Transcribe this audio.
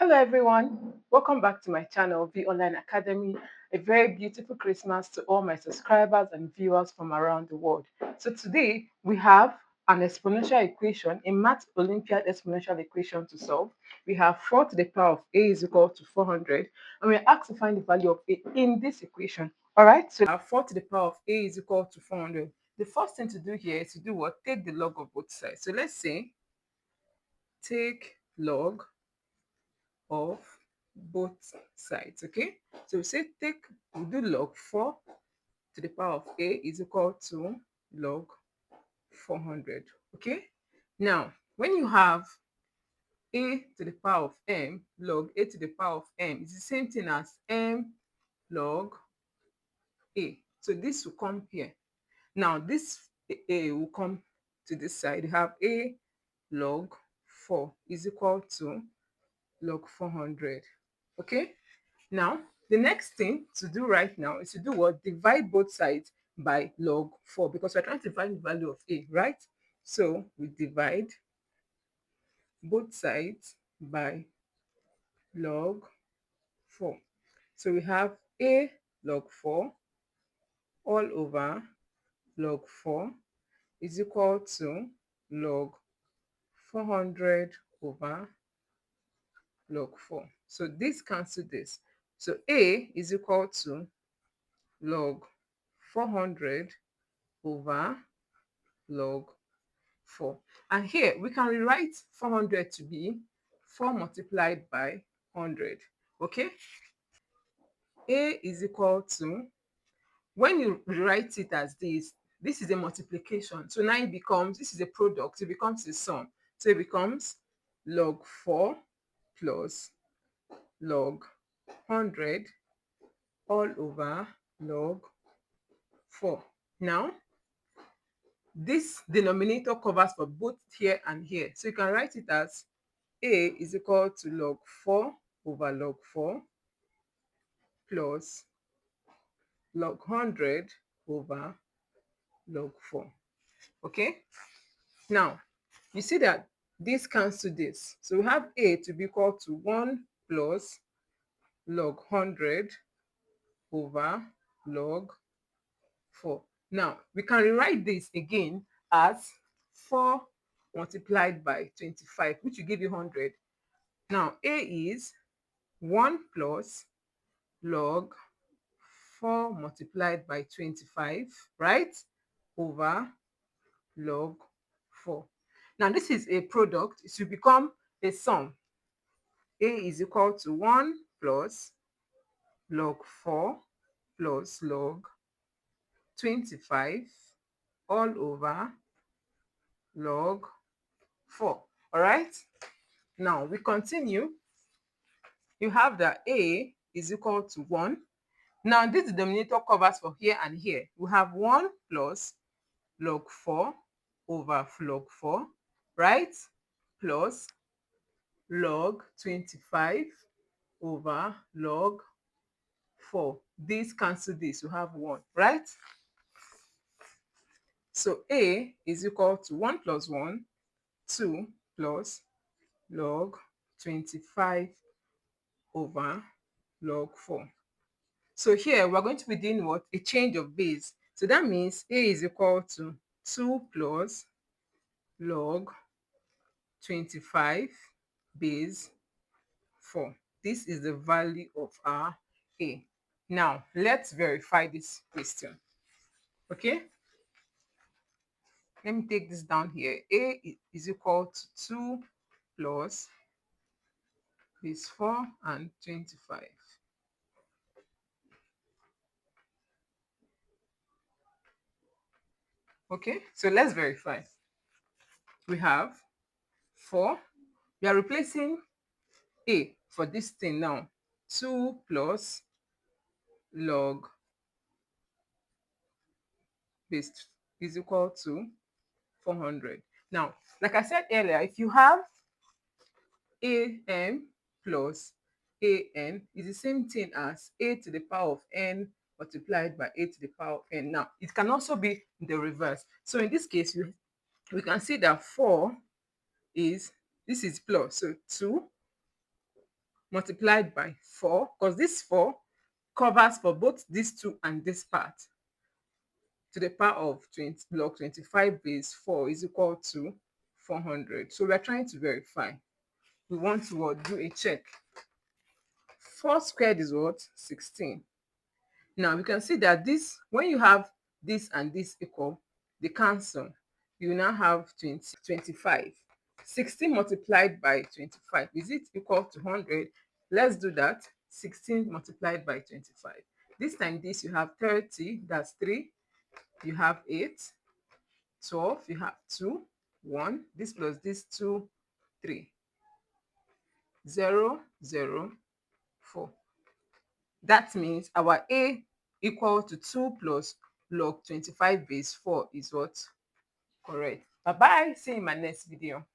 Hello everyone, welcome back to my channel, V Online Academy. A very beautiful Christmas to all my subscribers and viewers from around the world. So today we have an exponential equation, a Math Olympiad exponential equation to solve. We have 4 to the power of a is equal to 400, and we're asked to find the value of a in this equation. All right, so we have 4 to the power of a is equal to 400. The first thing to do here is to do what? Take the log of both sides. So let's say take log of both sides. Okay, so we say we do log 4 to the power of a is equal to log 400. Okay, now when you have a to the power of m, log a to the power of m is the same thing as m log a. So this will come here. Now this a will come to this side. You have a log 4 is equal to log 400. Okay, now the next thing to do right now is to do what? Divide both sides by log 4, because we're trying to find the value of a, right? So we divide both sides by log 4. So we have a log 4 all over log 4 is equal to log 400 over log 4. So this cancels this. So a is equal to log 400 over log 4. And here we can rewrite 400 to be 4 multiplied by 100. Okay, a is equal to, when you rewrite it as this is a multiplication, so now it becomes, this is a product, it becomes a sum. So it becomes log 4 plus log 100 all over log 4. Now this denominator covers for both here and here, so you can write it as a is equal to log 4 over log 4 plus log 100 over log 4. Okay, now you see that this cancels this, so we have a to be equal to 1 plus log 100 over log 4. Now we can rewrite this again as 4 multiplied by 25, which will give you 100. Now a is 1 plus log 4 multiplied by 25, right, over log 4. Now this is a product, it should become a sum. A is equal to 1 plus log 4 plus log 25 all over log 4. All right, now we continue. You have that a is equal to 1. Now this denominator covers for here and here. We have 1 plus log 4 over log 4, right, plus log 25 over log 4. This cancel this, you have 1, right? So a is equal to 1 plus 1, 2 plus log 25 over log 4. So here we're going to be doing what? A change of base. So that means a is equal to 2 plus log 25 base 4. This is the value of our a. Now let's verify this question. Okay, let me take this down here. A is equal to 2 plus base 4 and 25. Okay, so let's verify. We have 4. We are replacing a for this thing now. 2 plus log base is equal to 400. Now, like I said earlier, if you have an plus an is the same thing as a to the power of n multiplied by a to the power of n. Now, it can also be the reverse. So in this case, we can see that 4 is, this is plus, so 2 multiplied by 4, because this 4 covers for both this 2 and this part, to the power of 20 log 25 base 4 is equal to 400. So we're trying to verify. We want to what? Do a check. 4 squared is what? 16. Now we can see that this, when you have this and this equal, they cancel. You now have 25. 16 multiplied by 25, is it equal to 100? Let's do that. 16 multiplied by 25. This time this, you have 30, that's 3. You have 8, 12, you have 2, 1. This plus this 2, 3. 0, 0, 4. That means our A equal to 2 plus log 25 base 4 is what? Correct. Bye bye. See you in my next video.